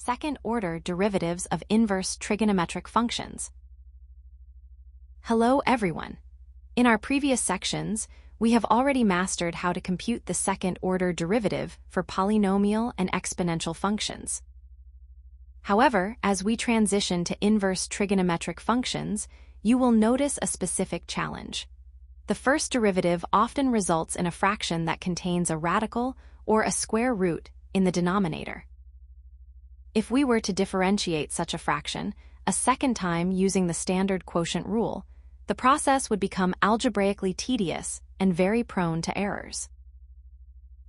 second-order derivatives of inverse trigonometric functions. Hello everyone. In our previous sections, we have already mastered how to compute the second-order derivative for polynomial and exponential functions. However, as we transition to inverse trigonometric functions, you will notice a specific challenge. The first derivative often results in a fraction that contains a radical or a square root in the denominator. If we were to differentiate such a fraction a second time using the standard quotient rule, the process would become algebraically tedious and very prone to errors.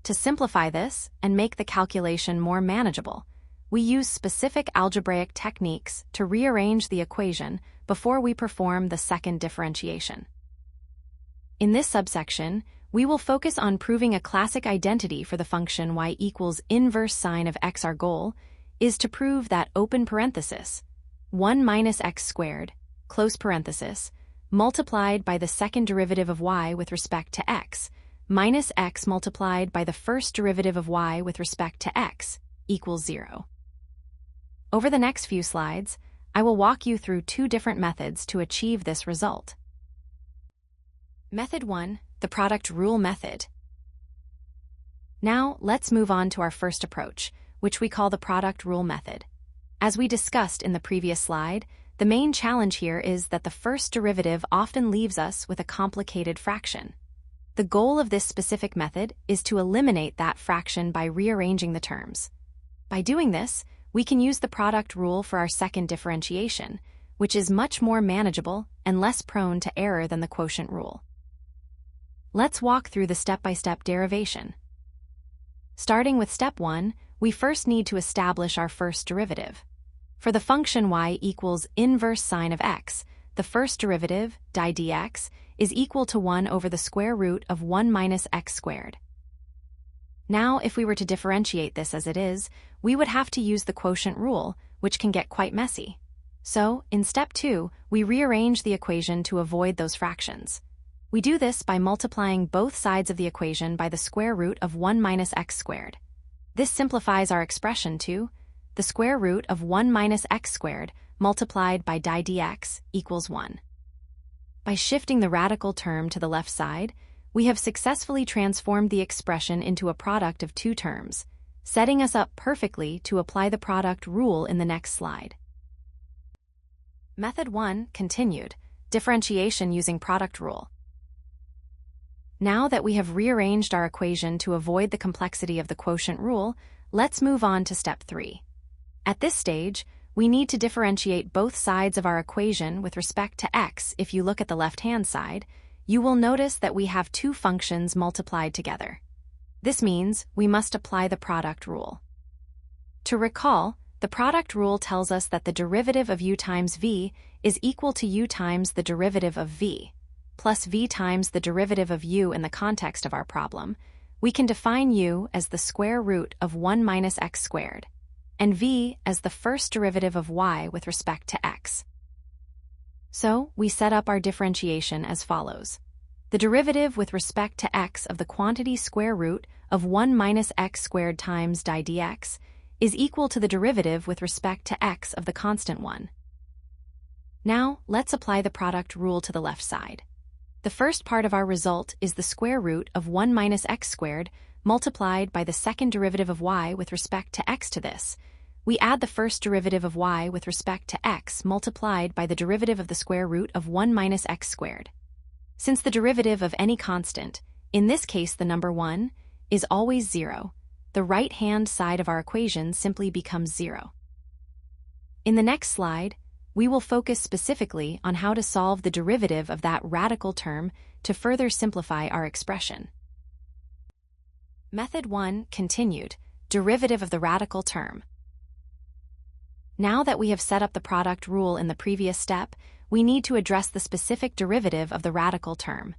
To simplify this and make the calculation more manageable, we use specific algebraic techniques to rearrange the equation before we perform the second differentiation. In this subsection, we will focus on proving a classic identity for the function y equals inverse sine of x. Our goal is to prove that open parenthesis 1 minus x squared, close parenthesis, multiplied by the second derivative of y with respect to x, minus x multiplied by the first derivative of y with respect to x, equals 0. Over the next few slides, I will walk you through two different methods to achieve this result. Method 1, the product rule method. Now, let's move on to our first approach, which we call the product rule method. As we discussed in the previous slide, the main challenge here is that the first derivative often leaves us with a complicated fraction. The goal of this specific method is to eliminate that fraction by rearranging the terms. By doing this, we can use the product rule for our second differentiation, which is much more manageable and less prone to error than the quotient rule. Let's walk through the step-by-step derivation. Starting with step 1, we first need to establish our first derivative. For the function y equals inverse sine of x, the first derivative, di dx, is equal to 1 over the square root of 1 minus x squared. Now, if we were to differentiate this as it is, we would have to use the quotient rule, which can get quite messy. So, in step 2, we rearrange the equation to avoid those fractions. We do this by multiplying both sides of the equation by the square root of 1 minus x squared. This simplifies our expression to the square root of 1 minus x squared multiplied by di dx equals 1. By shifting the radical term to the left side, we have successfully transformed the expression into a product of two terms, setting us up perfectly to apply the product rule in the next slide. Method 1 continued, differentiation using product rule. Now that we have rearranged our equation to avoid the complexity of the quotient rule, let's move on to step 3. At this stage, we need to differentiate both sides of our equation with respect to x. If you look at the left-hand side, you will notice that we have two functions multiplied together. This means we must apply the product rule. To recall, the product rule tells us that the derivative of u times v is equal to u times the derivative of v, plus v times the derivative of u in the context of our problem. We can define u as the square root of 1 minus x squared, and v as the first derivative of y with respect to x. So, we set up our differentiation as follows. The derivative with respect to x of the quantity square root of 1 minus x squared times di dx is equal to the derivative with respect to x of the constant 1. Now, let's apply the product rule to the left side. The first part of our result is the square root of 1 minus x squared multiplied by the second derivative of y with respect to x. To this, we add the first derivative of y with respect to x multiplied by the derivative of the square root of 1 minus x squared. Since the derivative of any constant, in this case the number 1, is always 0, the right-hand side of our equation simply becomes 0. In the next slide, we will focus specifically on how to solve the derivative of that radical term to further simplify our expression. Method 1 continued, derivative of the radical term. Now that we have set up the product rule in the previous step, we need to address the specific derivative of the radical term.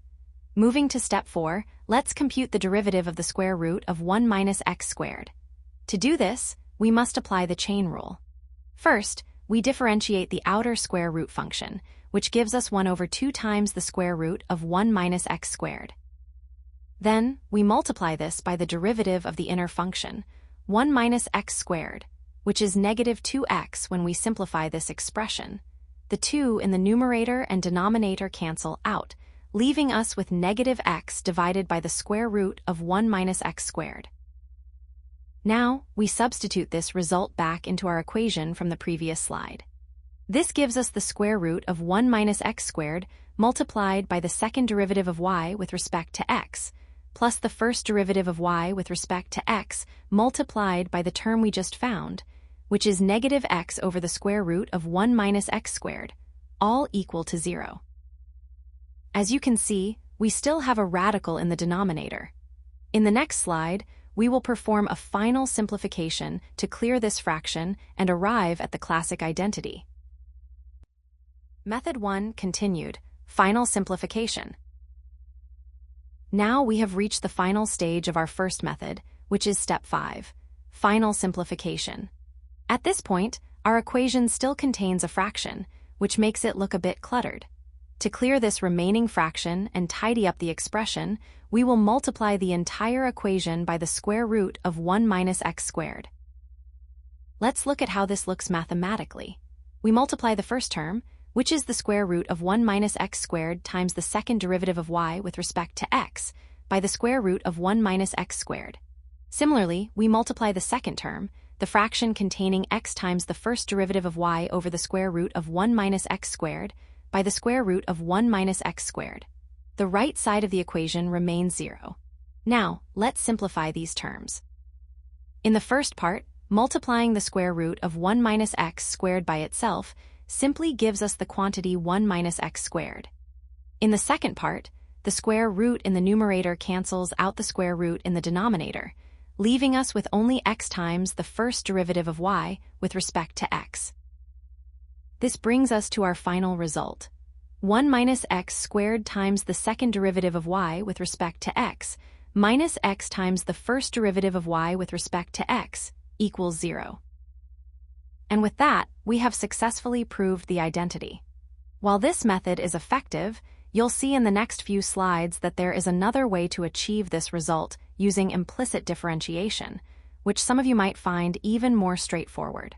Moving to step 4, let's compute the derivative of the square root of 1 minus x squared. To do this, we must apply the chain rule. First, we differentiate the outer square root function, which gives us 1 over 2 times the square root of 1 minus x squared. Then, we multiply this by the derivative of the inner function, 1 minus x squared, which is negative 2x when we simplify this expression. The 2 in the numerator and denominator cancel out, leaving us with negative x divided by the square root of 1 minus x squared. Now, we substitute this result back into our equation from the previous slide. This gives us the square root of 1 minus x squared multiplied by the second derivative of y with respect to x, plus the first derivative of y with respect to x multiplied by the term we just found, which is negative x over the square root of 1 minus x squared, all equal to 0. As you can see, we still have a radical in the denominator. In the next slide, we will perform a final simplification to clear this fraction and arrive at the classic identity. Method 1 continued, final simplification. Now we have reached the final stage of our first method, which is step 5, final simplification. At this point, our equation still contains a fraction, which makes it look a bit cluttered. To clear this remaining fraction and tidy up the expression, we will multiply the entire equation by the square root of 1 minus x squared. Let's look at how this looks mathematically. We multiply the first term, which is the square root of 1 minus x squared times the second derivative of y with respect to x, by the square root of 1 minus x squared. Similarly, we multiply the second term, the fraction containing x times the first derivative of y over the square root of 1 minus x squared, by the square root of 1 minus x squared. The right side of the equation remains 0. Now, let's simplify these terms. In the first part, multiplying the square root of 1 minus x squared by itself simply gives us the quantity 1 minus x squared. In the second part, the square root in the numerator cancels out the square root in the denominator, leaving us with only x times the first derivative of y with respect to x. This brings us to our final result. 1 minus x squared times the second derivative of y with respect to x, minus x times the first derivative of y with respect to x, equals 0. And with that, we have successfully proved the identity. While this method is effective, you'll see in the next few slides that there is another way to achieve this result using implicit differentiation, which some of you might find even more straightforward.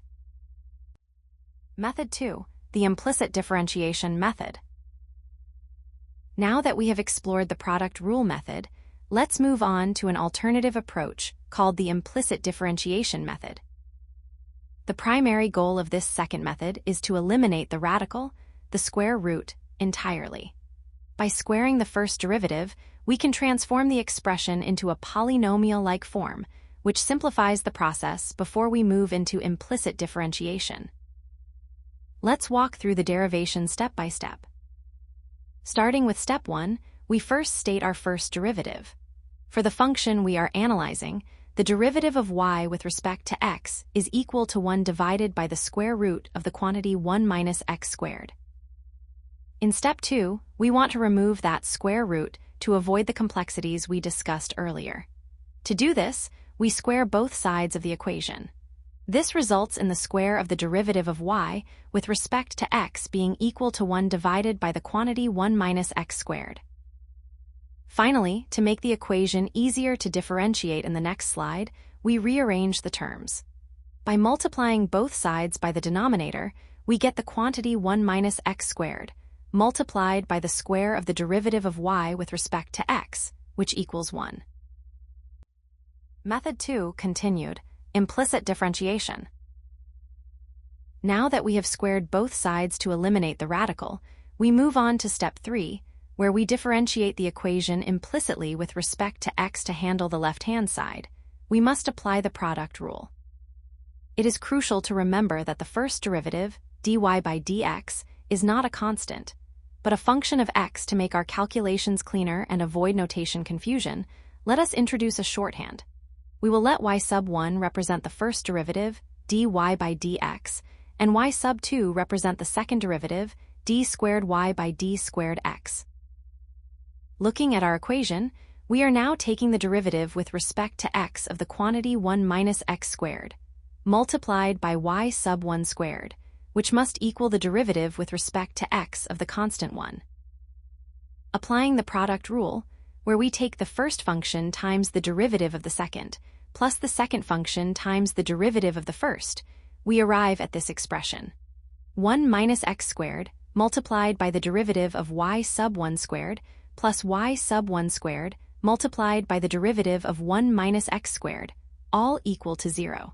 Method 2, the implicit differentiation method. Now that we have explored the product rule method, let's move on to an alternative approach called the implicit differentiation method. The primary goal of this second method is to eliminate the radical, the square root, entirely. By squaring the first derivative, we can transform the expression into a polynomial-like form, which simplifies the process before we move into implicit differentiation. Let's walk through the derivation step by step. Starting with step 1, we first state our first derivative. For the function we are analyzing, the derivative of y with respect to x is equal to 1 divided by the square root of the quantity 1 minus x squared. In step 2, we want to remove that square root to avoid the complexities we discussed earlier. To do this, we square both sides of the equation. This results in the square of the derivative of y with respect to x being equal to 1 divided by the quantity 1 minus x squared. Finally, to make the equation easier to differentiate in the next slide, we rearrange the terms. By multiplying both sides by the denominator, we get the quantity 1 minus x squared, multiplied by the square of the derivative of y with respect to x, which equals 1. Method 2 continued, implicit differentiation. Now that we have squared both sides to eliminate the radical, we move on to step 3, where we differentiate the equation implicitly with respect to x to handle the left-hand side. We must apply the product rule. It is crucial to remember that the first derivative, dy by dx, is not a constant, but a function of x. To make our calculations cleaner and avoid notation confusion, let us introduce a shorthand. We will let y sub 1 represent the first derivative, dy by dx, and y sub 2 represent the second derivative, d squared y by d squared x. Looking at our equation, we are now taking the derivative with respect to x of the quantity 1 minus x squared, multiplied by y sub 1 squared, which must equal the derivative with respect to x of the constant 1. Applying the product rule, where we take the first function times the derivative of the second, plus the second function times the derivative of the first, we arrive at this expression. 1 minus x squared multiplied by the derivative of y sub 1 squared plus y sub 1 squared multiplied by the derivative of 1 minus x squared, all equal to 0.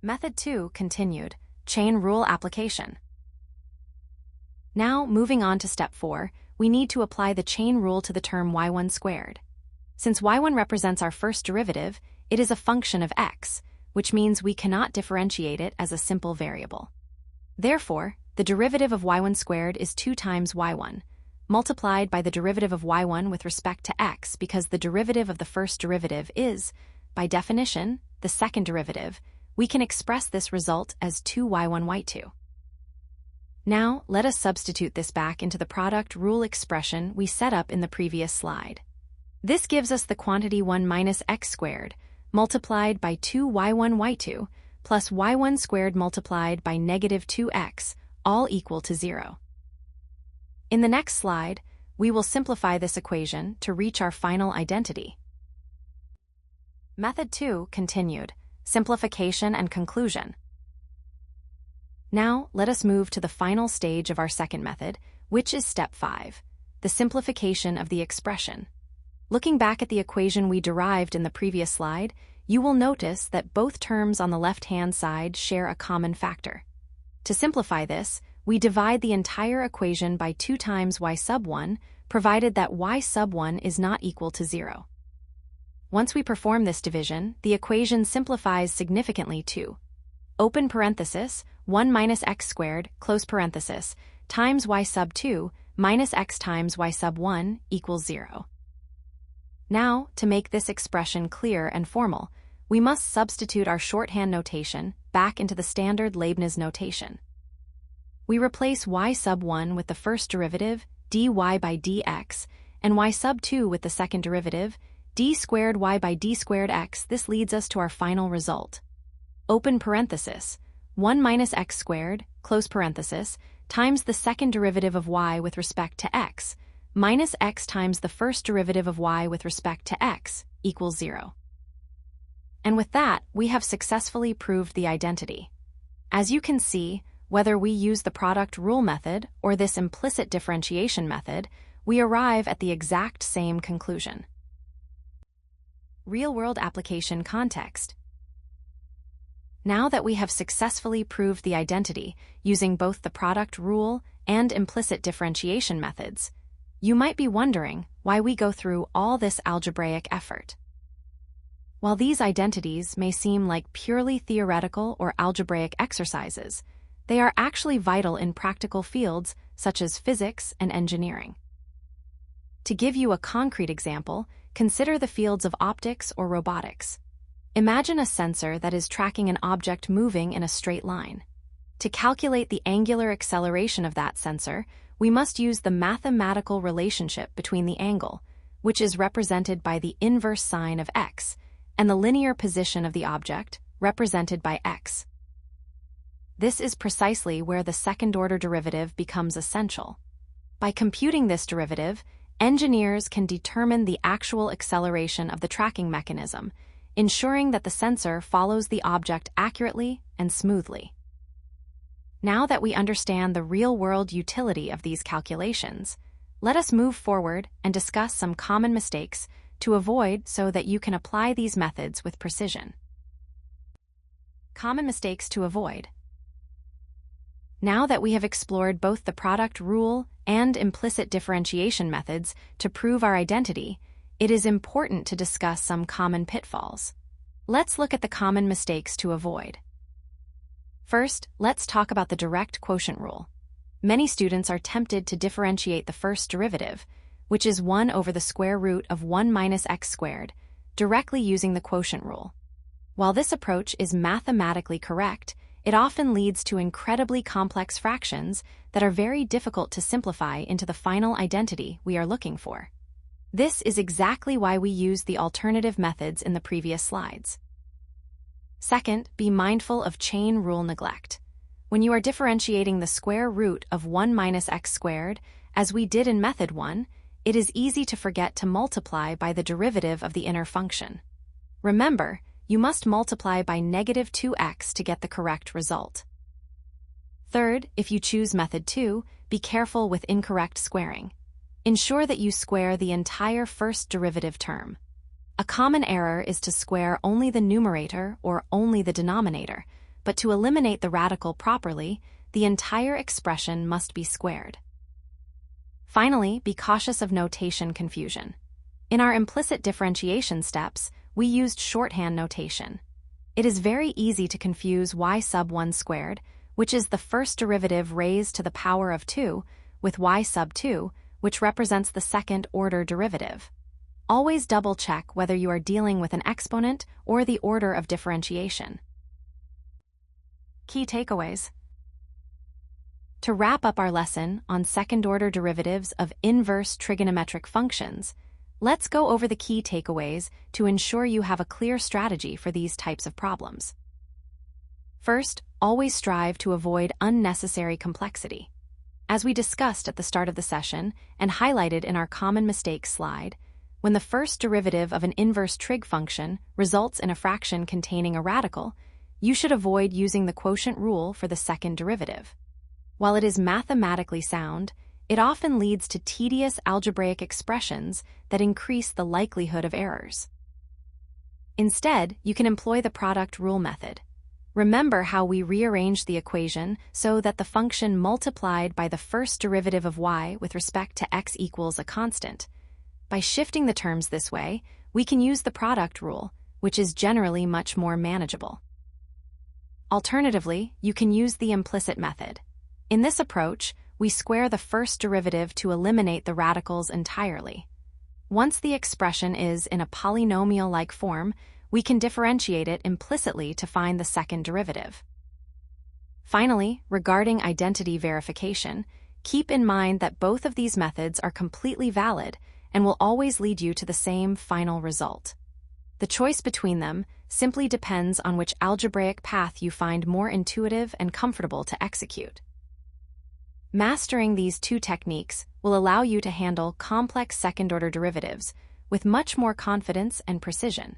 Method 2 continued, chain rule application. Now, moving on to step 4, we need to apply the chain rule to the term y1 squared. Since y1 represents our first derivative, it is a function of x, which means we cannot differentiate it as a simple variable. Therefore, the derivative of y1 squared is 2 times y1, multiplied by the derivative of y1 with respect to x because the derivative of the first derivative is, by definition, the second derivative. We can express this result as 2y1 y2. Now, let us substitute this back into the product rule expression we set up in the previous slide. This gives us the quantity 1 minus x squared multiplied by 2y1 y2 plus y1 squared multiplied by negative 2x, all equal to 0. In the next slide, we will simplify this equation to reach our final identity. Method 2 continued, simplification and conclusion. Now, let us move to the final stage of our second method, which is step 5, the simplification of the expression. Looking back at the equation we derived in the previous slide, you will notice that both terms on the left-hand side share a common factor. To simplify this, we divide the entire equation by 2 times y sub 1, provided that y sub 1 is not equal to 0. Once we perform this division, the equation simplifies significantly to open parenthesis 1 minus x squared close parenthesis times y sub 2 minus x times y sub 1 equals 0. Now, to make this expression clear and formal, we must substitute our shorthand notation back into the standard Leibniz notation. We replace y sub 1 with the first derivative, dy by dx, and y sub 2 with the second derivative, d squared y by d squared x. This leads us to our final result. Open parenthesis, 1 minus x squared, close parenthesis, times the second derivative of y with respect to x, minus x times the first derivative of y with respect to x, equals 0. And with that, we have successfully proved the identity. As you can see, whether we use the product rule method or this implicit differentiation method, we arrive at the exact same conclusion. Real-world application context. Now that we have successfully proved the identity using both the product rule and implicit differentiation methods, you might be wondering why we go through all this algebraic effort. While these identities may seem like purely theoretical or algebraic exercises, they are actually vital in practical fields such as physics and engineering. To give you a concrete example, consider the fields of optics or robotics. Imagine a sensor that is tracking an object moving in a straight line. To calculate the angular acceleration of that sensor, we must use the mathematical relationship between the angle, which is represented by the inverse sine of x, and the linear position of the object, represented by x. This is precisely where the second-order derivative becomes essential. By computing this derivative, engineers can determine the actual acceleration of the tracking mechanism, ensuring that the sensor follows the object accurately and smoothly. Now that we understand the real-world utility of these calculations, let us move forward and discuss some common mistakes to avoid so that you can apply these methods with precision. Common mistakes to avoid. Now that we have explored both the product rule and implicit differentiation methods to prove our identity, it is important to discuss some common pitfalls. Let's look at the common mistakes to avoid. First, let's talk about the direct quotient rule. Many students are tempted to differentiate the first derivative, which is 1 over the square root of 1 minus x squared, directly using the quotient rule. While this approach is mathematically correct, it often leads to incredibly complex fractions that are very difficult to simplify into the final identity we are looking for. This is exactly why we used the alternative methods in the previous slides. Second, be mindful of chain rule neglect. When you are differentiating the square root of 1 minus x squared, as we did in method 1, it is easy to forget to multiply by the derivative of the inner function. Remember, you must multiply by negative 2x to get the correct result. Third, if you choose method 2, be careful with incorrect squaring. Ensure that you square the entire first derivative term. A common error is to square only the numerator or only the denominator, but to eliminate the radical properly, the entire expression must be squared. Finally, be cautious of notation confusion. In our implicit differentiation steps, we used shorthand notation. It is very easy to confuse y sub 1 squared, which is the first derivative raised to the power of 2, with y sub 2, which represents the second-order derivative. Always double-check whether you are dealing with an exponent or the order of differentiation. Key takeaways. To wrap up our lesson on second-order derivatives of inverse trigonometric functions, let's go over the key takeaways to ensure you have a clear strategy for these types of problems. First, always strive to avoid unnecessary complexity. As we discussed at the start of the session and highlighted in our common mistakes slide, when the first derivative of an inverse trig function results in a fraction containing a radical, you should avoid using the quotient rule for the second derivative. While it is mathematically sound, it often leads to tedious algebraic expressions that increase the likelihood of errors. Instead, you can employ the product rule method. Remember how we rearranged the equation so that the function multiplied by the first derivative of y with respect to x equals a constant. By shifting the terms this way, we can use the product rule, which is generally much more manageable. Alternatively, you can use the implicit method. In this approach, we square the first derivative to eliminate the radicals entirely. Once the expression is in a polynomial-like form, we can differentiate it implicitly to find the second derivative. Finally, regarding identity verification, keep in mind that both of these methods are completely valid and will always lead you to the same final result. The choice between them simply depends on which algebraic path you find more intuitive and comfortable to execute. Mastering these two techniques will allow you to handle complex second-order derivatives with much more confidence and precision.